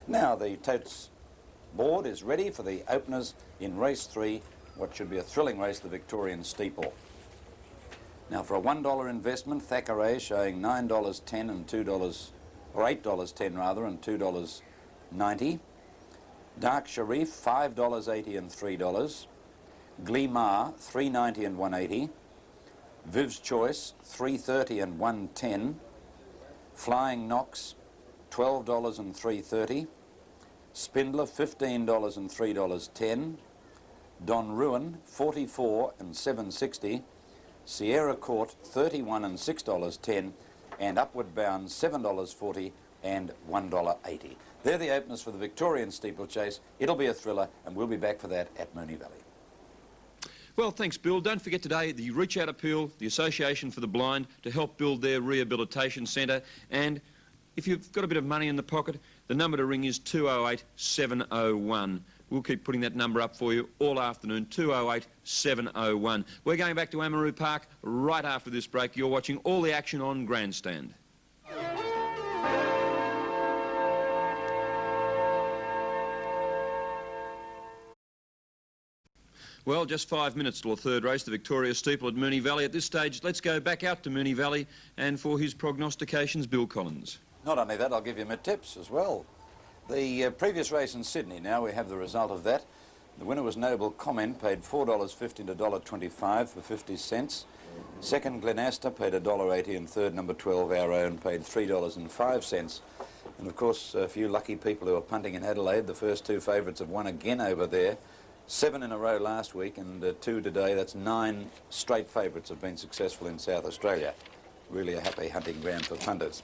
Now the totes board is ready for the openers in race 3, what should be a thrilling race, the Victorian Steeple. Now for a $1 investment, Thackeray showing $9.10 and $2, or $8.10 rather, and $2.90. Dark Sharif, $5.80 and $3. Gleamar, $3.90 and $1.80. Viv's Choice, $3.30 and $1.10. Flying Knox, $12 and $3.30. Spindler, $15 and $3.10. Don Ruin, $44 and $7.60. Sierra Court, $31 and $6.10. And Upward Bound, $7.40 and $1.80. They're the openers for the Victorian Steeplechase. It'll be a thriller, and we'll be back for that at Moonee Valley. Well, thanks, Bill. Don't forget today the Reach Out Appeal, the Association for the Blind, to help build their rehabilitation centre. And if you've got a bit of money in the pocket, the number to ring is 208 701. We'll keep putting that number up for you all afternoon, 208 701. We're going back to Amaroo Park right after this break. You're watching all the action on Grandstand. Well, just 5 minutes till the third race, the Victoria Steeple at Moonee Valley. At this stage, let's go back out to Moonee Valley, and for his prognostications, Bill Collins. Not only that, I'll give you my tips as well. The previous race in Sydney, now we have the result of that. The winner was Noble Comment, paid $4.50 to $1.25 for 50 cents. Second, Glenaster, paid $1.80, and third, number 12, Our Own, paid $3.05. And of course, a few lucky people who are punting in Adelaide, the first two favourites have won again over there. 7 in a row last week and 2 today. That's 9 straight favourites have been successful in South Australia. Really a happy hunting ground for punters.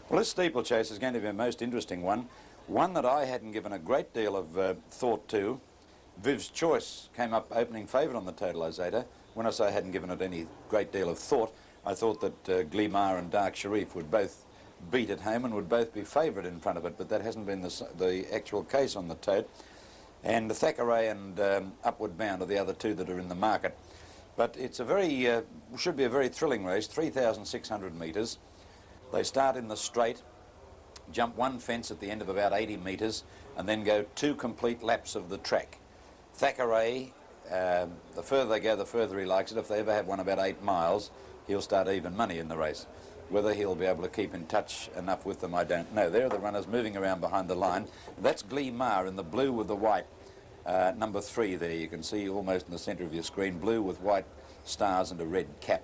Well, this steeplechase is going to be a most interesting one. One that I hadn't given a great deal of thought to. Viv's Choice came up opening favourite on the totalisator. When I say I hadn't given it any great deal of thought, I thought that Gleamar and Dark Sharif would both beat at home and would both be favourite in front of it, but that hasn't been the actual case on the tote. And Thackeray and Upward Bound are the other two that are in the market. But it's a very, should be a very thrilling race, 3,600 metres. They start in the straight, jump one fence at the end of about 80 metres, and then go 2 complete laps of the track. Thackeray, the further they go, the further he likes it. If they ever have one about 8 miles, he'll start even money in the race. Whether he'll be able to keep in touch enough with them, I don't know. There are the runners moving around behind the line. That's Gleamar in the blue with the white. Number 3 there, you can see almost in the centre of your screen, blue with white stars and a red cap.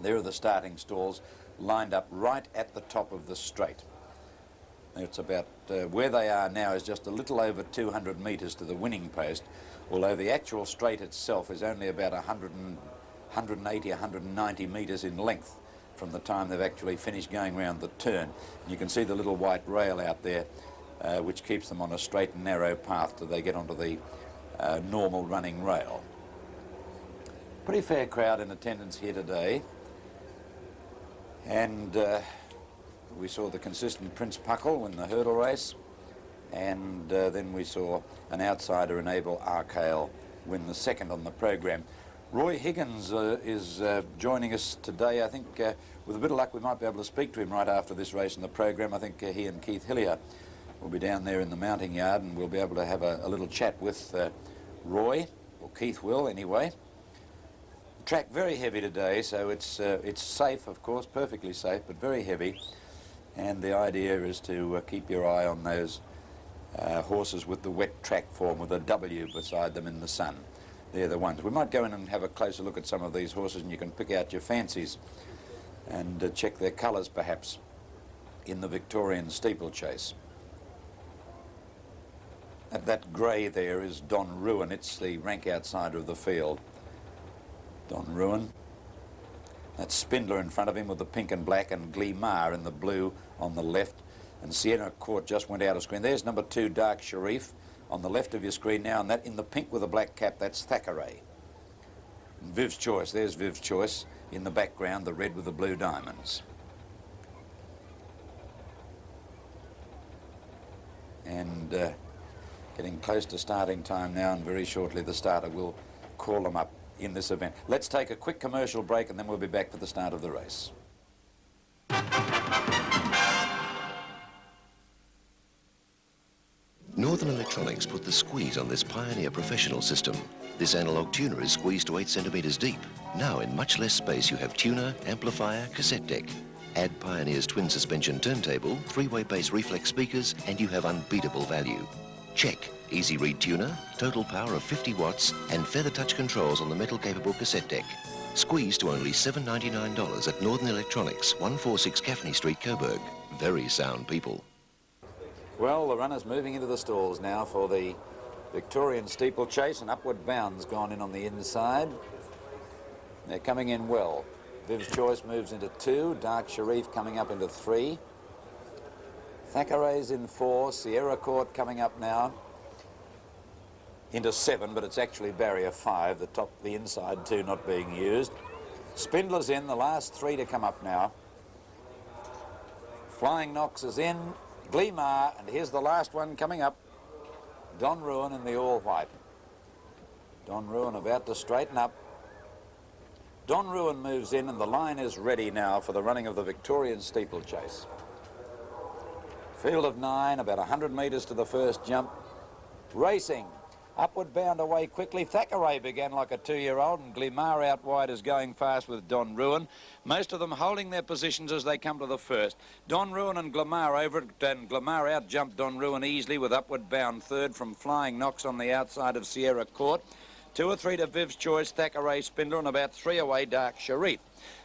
There are the starting stalls lined up right at the top of the straight. It's about, where they are now is just a little over 200 metres to the winning post, although the actual straight itself is only about 180, 190 metres in length from the time they've actually finished going round the turn. You can see the little white rail out there, which keeps them on a straight and narrow path till they get onto the normal running rail. Pretty fair crowd in attendance here today, and we saw the consistent Prince Puckle win the hurdle race, and then we saw an outsider in Abel Arkale win the second on the program. Roy Higgins is joining us today. I think with a bit of luck we might be able to speak to him right after this race in the program. I think he and Keith Hillier will be down there in the mounting yard, and we'll be able to have a little chat with Roy, or Keith will anyway. The track very heavy today, so it's safe, of course, perfectly safe, but very heavy. And the idea is to keep your eye on those horses with the wet track form with a W beside them in the sun. They're the ones. We might go in and have a closer look at some of these horses, and you can pick out your fancies and check their colours perhaps in the Victorian Steeplechase. That grey there is Don Ruin. It's the rank outsider of the field. Don Ruin. That's Spindler in front of him with the pink and black, and Gleamar in the blue on the left. And Sierra Court just went out of screen. There's number 2, Dark Sharif, on the left of your screen now, and that in the pink with a black cap, that's Thackeray. And Viv's Choice, there's Viv's Choice in the background, the red with the blue diamonds. And getting close to starting time now, and very shortly the starter will call them up in this event. Let's take a quick commercial break, and then we'll be back for the start of the race. Northern Electronics put the squeeze on this Pioneer professional system. This analog tuner is squeezed to 8 centimetres deep. Now in much less space you have tuner, amplifier, cassette deck. Add Pioneer's twin suspension turntable, 3-way bass reflex speakers, and you have unbeatable value. Check. Easy read tuner, total power of 50 watts, and feather touch controls on the metal-capable cassette deck. Squeezed to only $7.99 at Northern Electronics, 146 Gaffney Street, Coburg. Very sound people. Well, the runner's moving into the stalls now for the Victorian Steeplechase, and Upward Bound's gone in on the inside. They're coming in well. Viv's Choice moves into 2, Dark Sharif coming up into 3. Thackeray's in 4, Sierra Court coming up now into 7, but it's actually barrier 5, the inside 2 not being used. Spindler's in, the last 3 to come up now. Flying Knox is in, Gleamar, and here's the last one coming up. Don Ruin in the all-white. Don Ruin about to straighten up. Don Ruin moves in, and the line is ready now for the running of the Victorian Steeplechase. Field of 9, about 100 metres to the first jump. Racing. Upward Bound away quickly. Thackeray began like a 2-year-old, and Gleamar out wide is going fast with Don Ruin. Most of them holding their positions as they come to the first. Don Ruin and Gleamar over it, and Gleamar out-jumped Don Ruin easily with Upward Bound third from Flying Knox on the outside of Sierra Court. 2 or 3 to Viv's Choice, Thackeray, Spindler, and about 3 away Dark Sharif.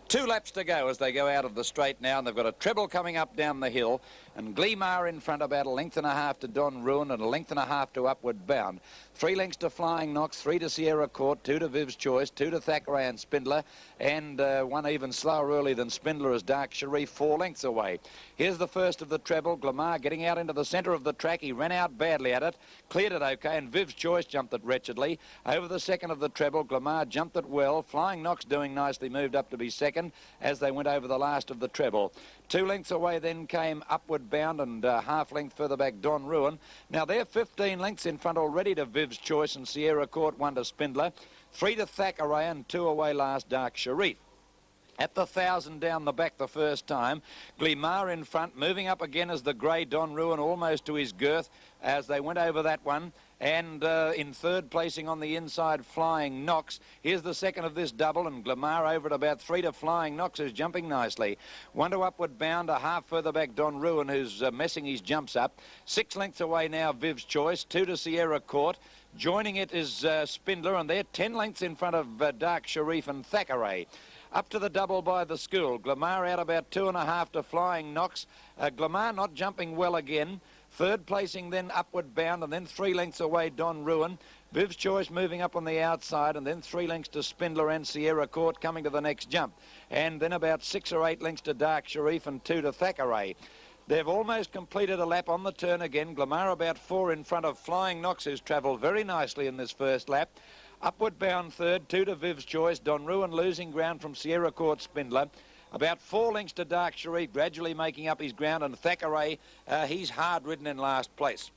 2 laps to go as they go out of the straight now, and they've got a treble coming up down the hill, and Gleamar in front about 1.5 lengths to Don Ruin and 1.5 lengths to Upward Bound. 3 lengths to Flying Knox, 3 to Sierra Court, 2 to Viv's Choice, 2 to Thackeray and Spindler, and one even slower early than Spindler is Dark Sharif, 4 lengths away. Here's the first of the treble. Gleamar getting out into the centre of the track. He ran out badly at it, cleared it okay, and Viv's Choice jumped it wretchedly. Over the second of the treble, Gleamar jumped it well. Flying Knox doing nicely, moved up to be second as they went over the last of the treble. 2 lengths away then came Upward Bound, and half length further back Don Ruin. Now they're 15 lengths in front already to Viv's Choice and Sierra Court, 1 to Spindler, 3 to Thackeray, and 2 away last Dark Sharif. At the 1,000 down the back the first time, Gleamar in front, moving up again as the grey Don Ruin almost to his girth as they went over that one. And in third placing on the inside, Flying Knox. Here's the second of this double, and Gleamar over at about 3 to Flying Knox, who's jumping nicely. 1 to Upward Bound, a half further back Don Ruin, who's messing his jumps up. 6 lengths away now, Viv's Choice, 2 to Sierra Court. Joining it is Spindler, and they're 10 lengths in front of Dark Sharif and Thackeray. Up to the double by the school. Gleamar out about 2.5 to Flying Knox. Gleamar not jumping well again. Third placing then Upward Bound, and then 3 lengths away Don Ruin. Viv's Choice moving up on the outside, and then 3 lengths to Spindler and Sierra Court coming to the next jump. And then about 6 or 8 lengths to Dark Sharif and 2 to Thackeray. They've almost completed a lap on the turn again. Gleamar about 4 in front of Flying Knox, who's travelled very nicely in this first lap. Upward Bound third, 2 to Viv's Choice. Don Ruin losing ground from Sierra Court Spindler. About 4 lengths to Dark Sharif, gradually making up his ground, and Thackeray, he's hard ridden in last place.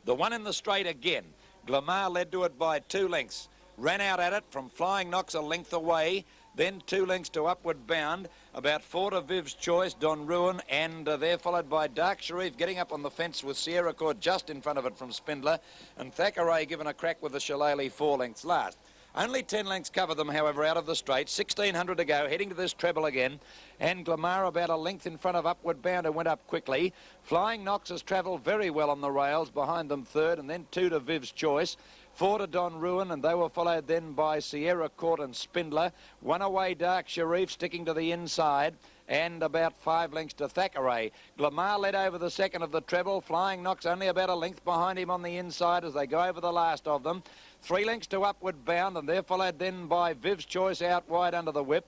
The one in the straight again. Gleamar led to it by 2 lengths. Ran out at it from Flying Knox a length away. Then 2 lengths to Upward Bound, about 4 to Viv's Choice, Don Ruin, and they're followed by Dark Sharif getting up on the fence with Sierra Court just in front of it from Spindler, and Thackeray given a crack with the Shillelagh 4 lengths last. Only 10 lengths cover them, however, out of the straight. 1,600 to go, heading to this treble again. And Gleamar about a length in front of Upward Bound, who went up quickly. Flying Knox has travelled very well on the rails, behind them third, and then 2 to Viv's Choice. 4 to Don Ruin, and they were followed then by Sierra Court and Spindler. 1 away Dark Sharif, sticking to the inside, and about 5 lengths to Thackeray. Gleamar led over the second of the treble. Flying Knox only about a length behind him on the inside as they go over the last of them. 3 lengths to Upward Bound, and they're followed then by Viv's Choice out wide under the whip.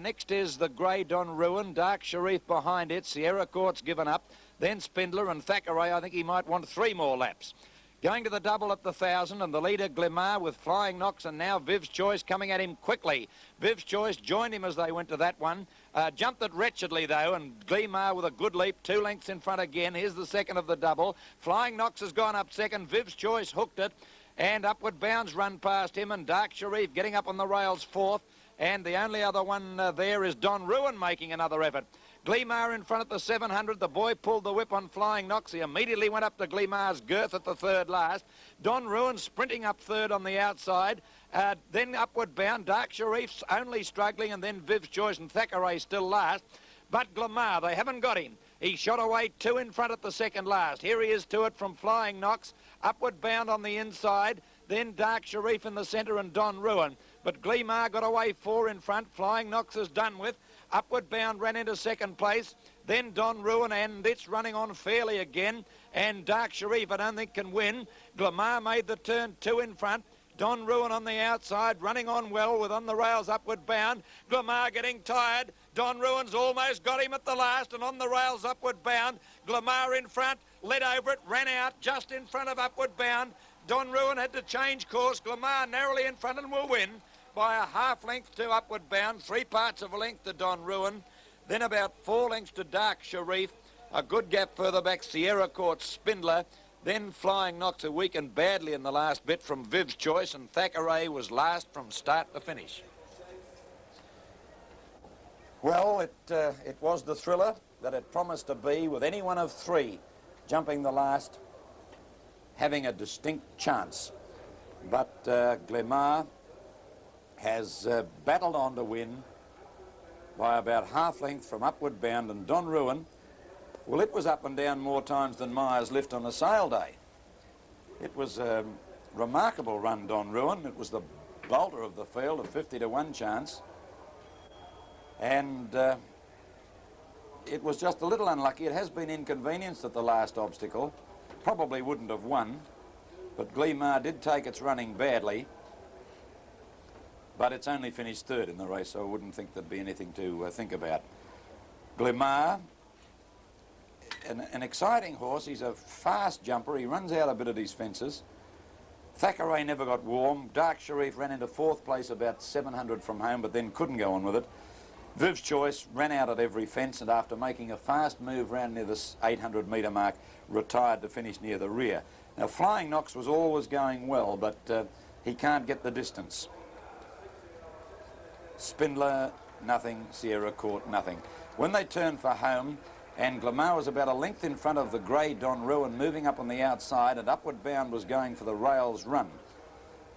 Next is the grey Don Ruin, Dark Sharif behind it. Sierra Court's given up. Then Spindler, and Thackeray, I think he might want 3 more laps. Going to the double at the 1,000, and the leader Gleamar with Flying Knox, and now Viv's Choice coming at him quickly. Viv's Choice joined him as they went to that one. Jumped it wretchedly though, and Gleamar with a good leap, 2 lengths in front again. Here's the second of the double. Flying Knox has gone up second. Viv's Choice hooked it, and Upward Bound's run past him, and Dark Sharif getting up on the rails fourth. And the only other one there is Don Ruin making another effort. Gleamar in front at the 700. The boy pulled the whip on Flying Knox. He immediately went up to Gleamar's girth at the third last. Don Ruin sprinting up third on the outside. Then Upward Bound. Dark Sharif's only struggling, and then Viv's Choice and Thackeray still last. But Gleamar, they haven't got him. He shot away 2 in front at the second last. Here he is to it from Flying Knox. Upward Bound on the inside. Then Dark Sharif in the centre and Don Ruin. But Gleamar got away 4 in front. Flying Knox is done with. Upward Bound ran into second place. Then Don Ruin, and it's running on fairly again. And Dark Sharif, I don't think, can win. Gleamar made the turn 2 in front. Don Ruin on the outside, running on well with on the rails Upward Bound. Gleamar getting tired. Don Ruin's almost got him at the last, and on the rails Upward Bound. Gleamar in front, led over it, ran out just in front of Upward Bound. Don Ruin had to change course. Gleamar narrowly in front and will win by a half length to Upward Bound, 3 parts of a length to Don Ruin, then about 4 lengths to Dark Sharif, a good gap further back Sierra Court Spindler, then Flying Knox, who weakened badly in the last bit from Viv's Choice, and Thackeray was last from start to finish. Well, it was the thriller that it promised to be, with any one of 3 jumping the last, having a distinct chance. But Gleamar has battled on to win by about half length from Upward Bound, and Don Ruin, well, it was up and down more times than Myers Lift on a sale day. It was a remarkable run, Don Ruin. It was the bolter of the field, a 50 to 1 chance, and it was just a little unlucky. It has been inconvenienced at the last obstacle. Probably wouldn't have won, but Gleamar did take its running badly. But it's only finished third in the race, so I wouldn't think there'd be anything to think about. Gleamar, an exciting horse. He's a fast jumper. He runs out a bit at his fences. Thackeray never got warm. Dark Sharif ran into 4th place about 700 from home, but then couldn't go on with it. Viv's Choice ran out at every fence, and after making a fast move round near this 800 metre mark, retired to finish near the rear. Now, Flying Knox was always going well, but he can't get the distance. Spindler, nothing. Sierra Court, nothing. When they turned for home, and Gleamar was about a length in front of the grey Don Ruin, moving up on the outside, and Upward Bound was going for the rails run.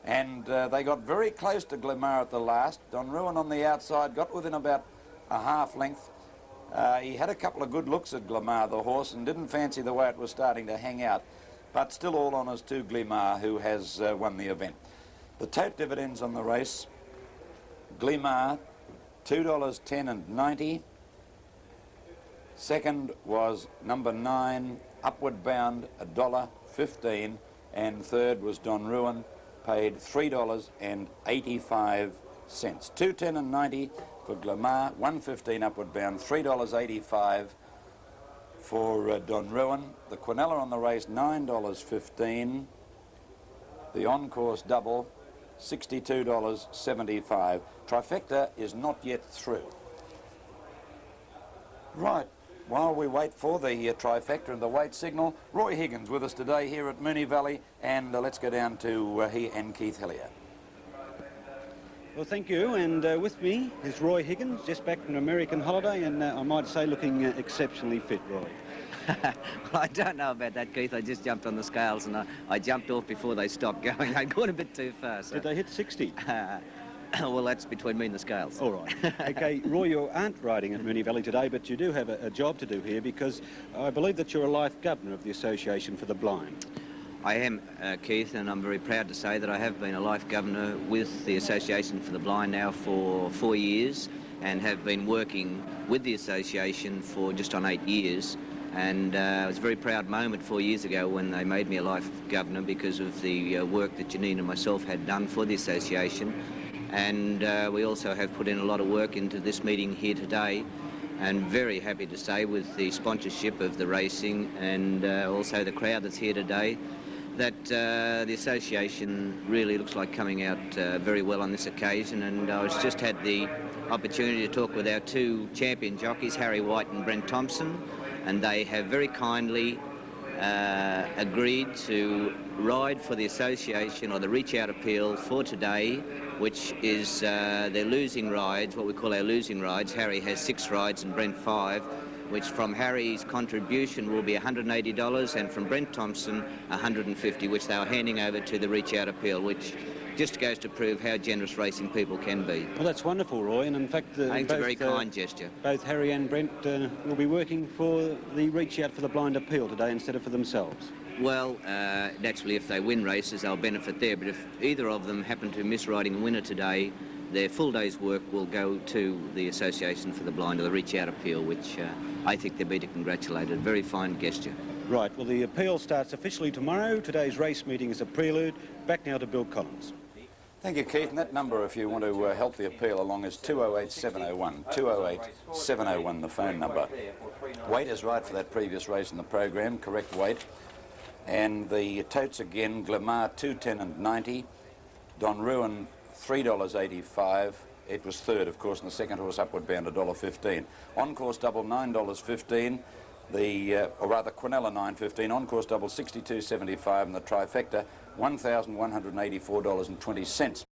And they got very close to Gleamar at the last. Don Ruin on the outside got within about a half length. He had a couple of good looks at Gleamar, the horse, and didn't fancy the way it was starting to hang out. But still all honours to Gleamar, who has won the event. The tote dividends on the race: Gleamar, $2.10 and 90. Second was number 9, Upward Bound, $1.15. And third was Don Ruin, paid $3.85. $2.10 and 90 for Gleamar, $1.15 Upward Bound, $3.85 for Don Ruin. The Quinella on the race, $9.15. The on-course double, $62.75. Trifecta is not yet through. Right, while we wait for the trifecta and the wait signal, Roy Higgins with us today here at Moonee Valley, and let's go down to he and Keith Hillier. Well, thank you, and with me is Roy Higgins, just back from an American holiday, and I might say looking exceptionally fit, Roy. Well, I don't know about that, Keith. I just jumped on the scales and I jumped off before they stopped going. I'd gone a bit too far. So. Did they hit 60? Well, that's between me and the scales. All right. OK, Roy, you aren't riding at Moonee Valley today, but you do have a job to do here, because I believe that you're a life governor of the Association for the Blind. I am, Keith, and I'm very proud to say that I have been a life governor with the Association for the Blind now for 4 years, and have been working with the association for just on 8 years. And it was a very proud moment 4 years ago when they made me a life governor, because of the work that Janine and myself had done for the association. And we also have put in a lot of work into this meeting here today, and very happy to say, with the sponsorship of the racing and also the crowd that's here today, that the association really looks like coming out very well on this occasion. And I was just had the opportunity to talk with our 2 champion jockeys, Harry White and Brent Thompson, and they have very kindly agreed to ride for the association or the reach out appeal for today, which is their losing rides, what we call our losing rides. Harry has 6 rides and Brent 5, which from Harry's contribution will be $180 and from Brent Thompson $150, which they are handing over to the reach out appeal, which just goes to prove how generous racing people can be. Well, that's wonderful, Roy, and in fact... I think it's a very kind gesture. Both Harry and Brent will be working for the reach out for the blind appeal today instead of for themselves. Well, naturally, if they win races, they'll benefit there, but if either of them happen to miss riding a winner today, their full day's work will go to the Association for the Blind, or the reach out appeal, which I think they'll be to congratulate. A very fine gesture. Right, well, the appeal starts officially tomorrow. Today's race meeting is a prelude. Back now to Bill Collins. Thank you, Keith. And that number, if you want to help the appeal along, is 208-701. 208-701, the phone number. Weight is right for that previous race in the program, correct weight. And the totes again, Glamar 210 and 90, Don Ruin $3.85. It was third, of course, and the second horse upward bound $1.15. On course double $9.15. Or rather, Quinella $9.15. On course double $62.75, and the trifecta $1,184.20.